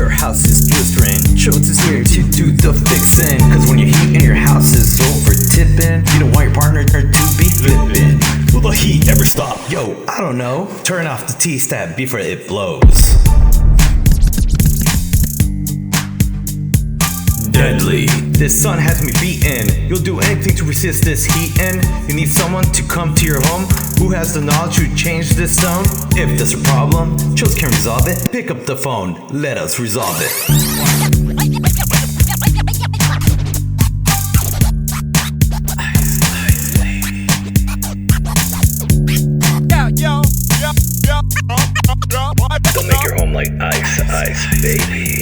your house is blisterin', Choate is here to do the fixin'. Cause when your heat in your house is over tippin', you don't want your partner to be flippin'. Will the heat ever stop? Yo, I don't know. Turn off the T-stat before it blows. Deadly. This sun has me beaten. You'll do anything to resist this heatin'. You need someone to come to your home who has the knowledge to change this zone. If there's a problem, Choate can resolve it. Pick up the phone, let us resolve it. Don't make your home like ice, baby.